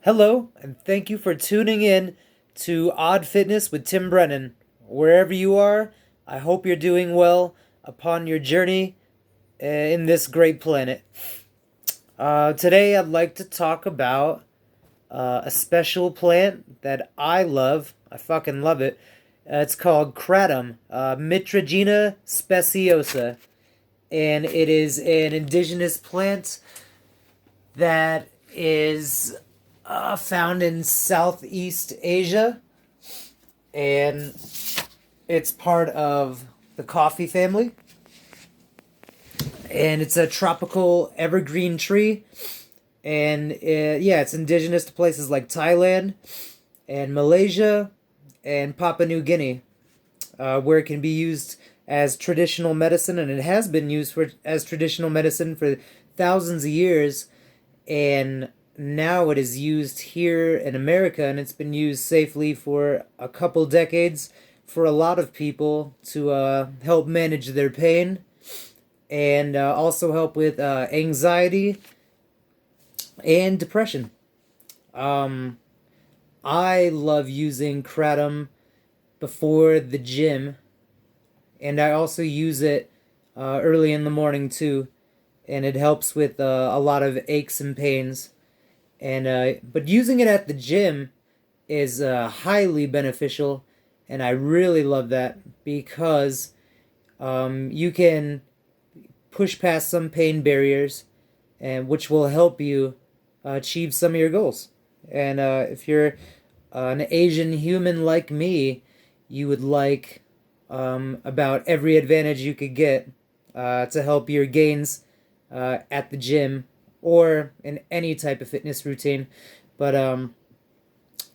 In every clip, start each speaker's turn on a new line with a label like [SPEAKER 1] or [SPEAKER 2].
[SPEAKER 1] Hello, and thank you for tuning in to Odd Fitness with Tim Brennan. Wherever you are, I hope you're doing well upon your journey in this great planet. Today, I'd like to talk about a special plant that I love. I fucking love it. It's called Kratom, Mitragina speciosa, and it is an indigenous plant that is found in Southeast Asia, and it's part of the coffee family. And it's a tropical evergreen tree, and it's indigenous to places like Thailand and Malaysia and Papua New Guinea, where it can be used as traditional medicine, and it has been used as traditional medicine for thousands of years, and now it is used here in America, and it's been used safely for a couple decades for a lot of people to help manage their pain and also help with anxiety and depression. I love using Kratom before the gym, and I also use it early in the morning too, and it helps with a lot of aches and pains. And but using it at the gym is highly beneficial, and I really love that because you can push past some pain barriers, and which will help you achieve some of your goals. And if you're an Asian human like me, you would like about every advantage you could get to help your gains at the gym or in any type of fitness routine. But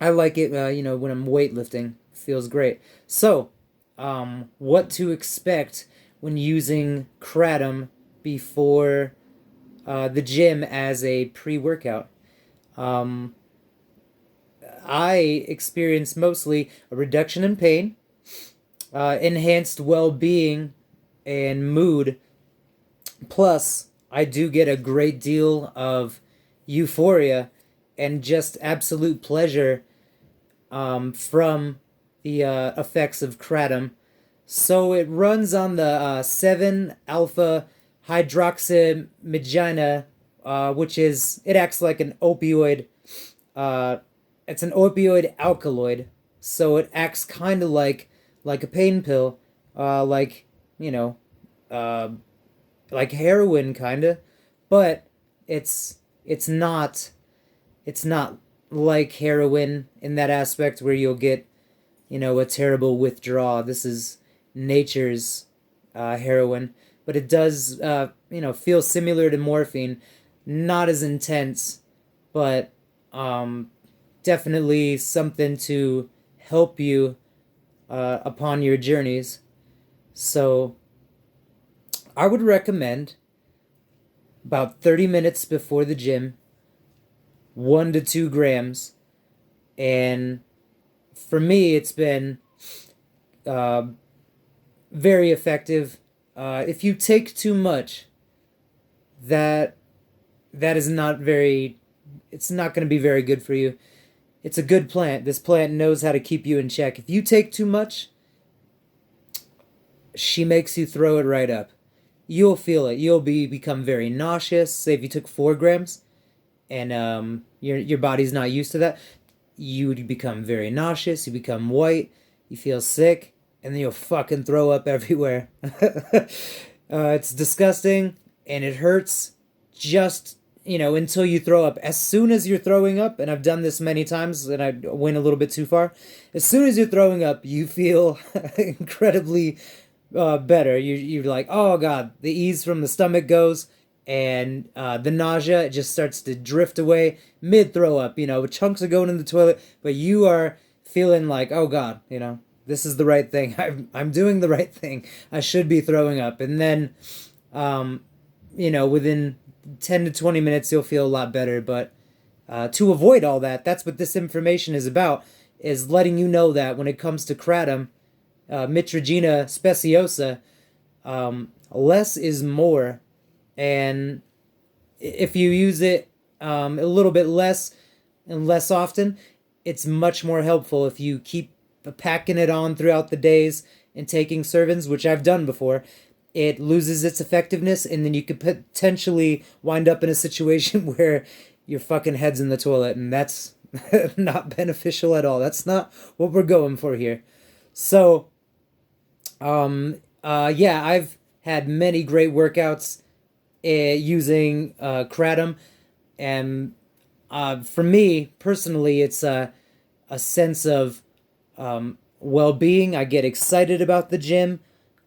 [SPEAKER 1] I like it, when I'm weightlifting. It feels great. So, what to expect when using Kratom before the gym as a pre-workout? I experienced mostly a reduction in pain, enhanced well-being, and mood. Plus, I do get a great deal of euphoria and just absolute pleasure from the effects of Kratom. So it runs on the 7 alpha hydroxymagina, which it acts like an opioid. It's an opioid alkaloid, so it acts kind of like a pain pill, like you know, uh, like heroin kind of, but it's not like heroin in that aspect where you'll get a terrible withdrawal. This is nature's heroin, but it does feel similar to morphine, not as intense, but definitely something to help you upon your journeys. So I would recommend about 30 minutes before the gym, 1 to 2 grams. And for me, it's been uh, very effective. If you take too much, that is not very, it's not going to be very good for you. It's a good plant. This plant knows how to keep you in check. If you take too much, she makes you throw it right up. You'll feel it. You'll become very nauseous. Say if you took 4 grams, and your body's not used to that, you would become very nauseous. You become white. You feel sick, and then you'll fucking throw up everywhere. It's disgusting, and it hurts. Just until you throw up. As soon as you're throwing up, and I've done this many times, and I went a little bit too far. As soon as you're throwing up, you feel incredibly better. You're like, oh god, the ease from the stomach goes, and the nausea just starts to drift away mid throw up. Chunks are going in the toilet, but you are feeling like, oh god, this is the right thing. I'm doing the right thing. I should be throwing up, and then within 10 to 20 minutes you'll feel a lot better. But to avoid all that, that's what this information is about, is letting you know that when it comes to Kratom, Mitragina speciosa, less is more. And if you use it a little bit less and less often, it's much more helpful if you keep packing it on throughout the days and taking servings, which I've done before. It loses its effectiveness, and then you could potentially wind up in a situation where your fucking head's in the toilet, and that's not beneficial at all. That's not what we're going for here. So, yeah, I've had many great workouts using Kratom, and for me personally, it's a sense of well-being. I get excited about the gym.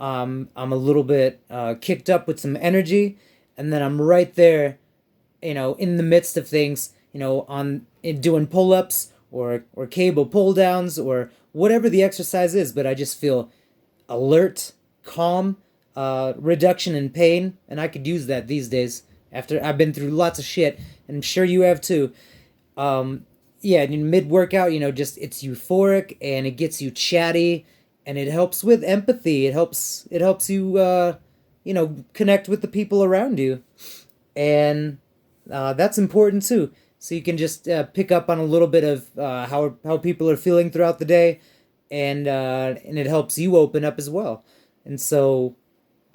[SPEAKER 1] I'm a little bit kicked up with some energy, and then I'm right there, in the midst of things, doing pull-ups or cable pull-downs or whatever the exercise is. But I just feel alert, calm, reduction in pain, and I could use that these days after I've been through lots of shit, and I'm sure you have too. Yeah, in mid workout, just it's euphoric and it gets you chatty, and it helps with empathy. It helps you connect with the people around you, and that's important too. So you can just pick up on a little bit of how people are feeling throughout the day, and it helps you open up as well. And so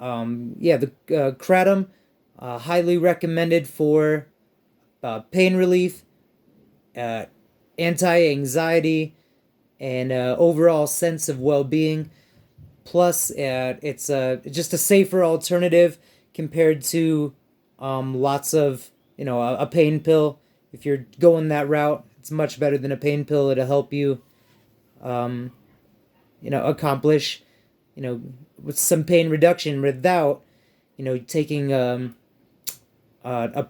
[SPEAKER 1] yeah, the Kratom, highly recommended for pain relief, uh, anti-anxiety, and overall sense of well-being. Plus, it's just a safer alternative compared to lots of a pain pill. If you're going that route, it's much better than a pain pill. It'll help you um, accomplish with some pain reduction without taking a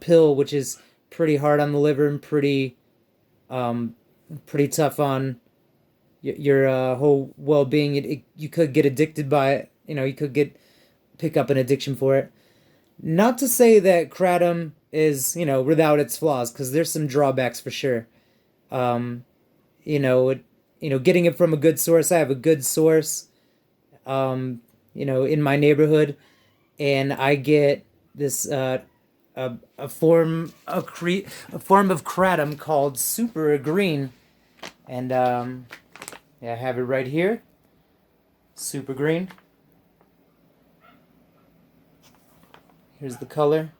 [SPEAKER 1] pill, which is pretty hard on the liver and um, pretty tough on your whole well-being. You could get addicted by it. You could pick up an addiction for it. Not to say that Kratom is without its flaws, because there's some drawbacks for sure. Um, Getting it from a good source. I have a good source, in my neighborhood, and I get this a form of Kratom called Super Green, and yeah, I have it right here. Super Green. Here's the color.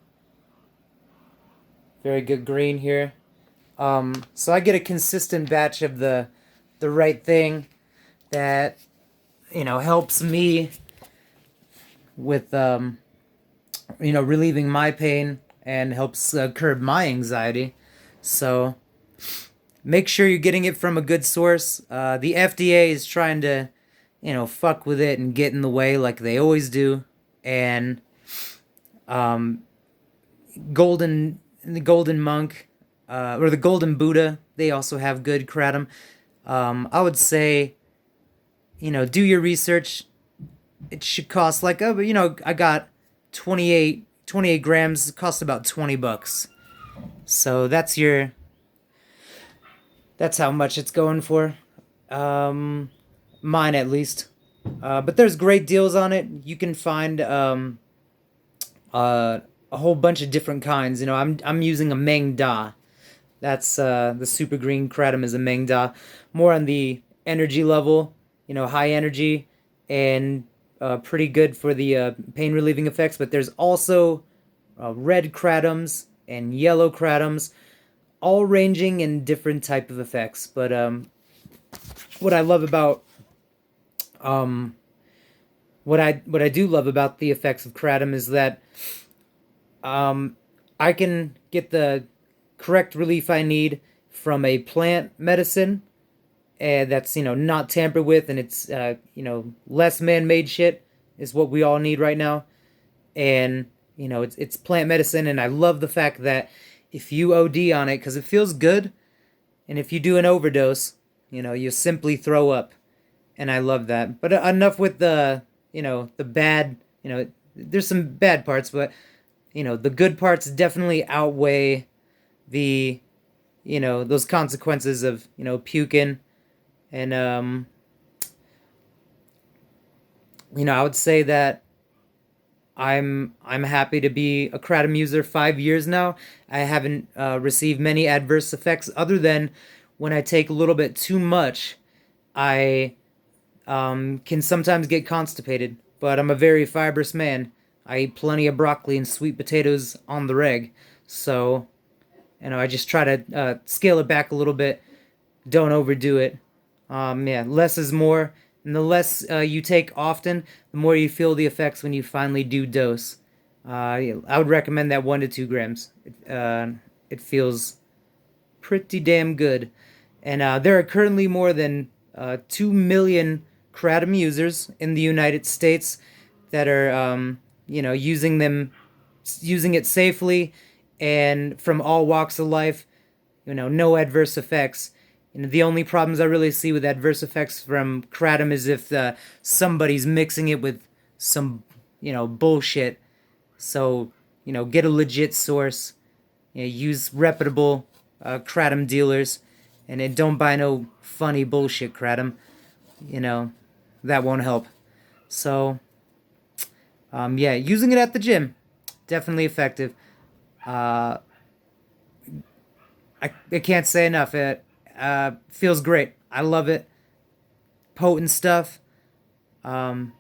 [SPEAKER 1] Very good green here. So I get a consistent batch of the right thing that helps me with relieving my pain and helps curb my anxiety. So make sure you're getting it from a good source. The FDA is trying to fuck with it and get in the way like they always do. And um, the Golden Monk, or the Golden Buddha, they also have good Kratom. I would say, do your research. It should cost like, I got 28 grams. It costs about $20. So that's how much it's going for. Mine at least. But there's great deals on it. You can find a whole bunch of different kinds. I'm using a Meng Da. That's the Super Green Kratom is a Meng Da, more on the energy level. High energy and pretty good for the pain relieving effects. But there's also red Kratoms and yellow Kratoms, all ranging in different type of effects. But what I love about what I do love about the effects of Kratom is that I can get the correct relief I need from a plant medicine that's not tampered with, and it's less man-made shit is what we all need right now. And it's plant medicine, and I love the fact that if you OD on it, because it feels good, and if you do an overdose, you simply throw up, and I love that. But enough with the the bad. There's some bad parts, but the good parts definitely outweigh the those consequences of puking. And I would say that I'm happy to be a Kratom user 5 years now. I haven't received many adverse effects other than when I take a little bit too much. I can sometimes get constipated, but I'm a very fibrous man. I eat plenty of broccoli and sweet potatoes on the reg, so I just try to scale it back a little bit. Don't overdo it. Yeah, less is more, and the less you take often, the more you feel the effects when you finally do dose. Yeah, I would recommend that 1 to 2 grams. It feels pretty damn good, and there are currently more than 2 million Kratom users in the United States that are, using it safely, and from all walks of life. No adverse effects. The only problems I really see with adverse effects from Kratom is if somebody's mixing it with some, bullshit. So, get a legit source. Use reputable Kratom dealers, and then don't buy no funny bullshit Kratom. You know, that won't help. So, yeah, using it at the gym, definitely effective. Uh, I can't say enough. It feels great. I love it. Potent stuff. Um,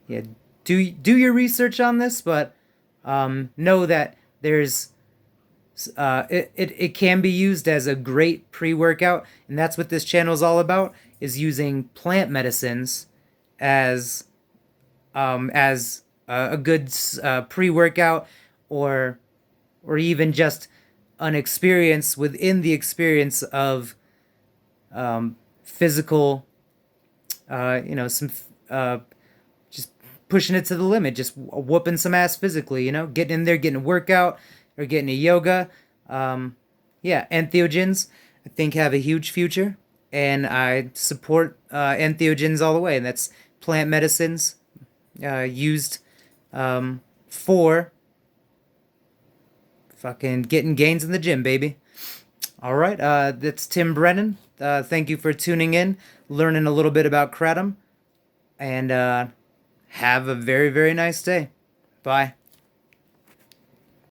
[SPEAKER 1] yeah, do your research on this, but know that there's it can be used as a great pre-workout, and that's what this channel is all about: is using plant medicines as a good pre-workout, or even just an experience within the experience of physical, some just pushing it to the limit, just whooping some ass physically, getting in there, getting a workout or getting a yoga. Yeah, entheogens, I think, have a huge future, and I support entheogens all the way. And that's plant medicines used for fucking getting gains in the gym, baby. All right, that's Tim Brennan. Thank you for tuning in, learning a little bit about Kratom, and have a very, very nice day. Bye.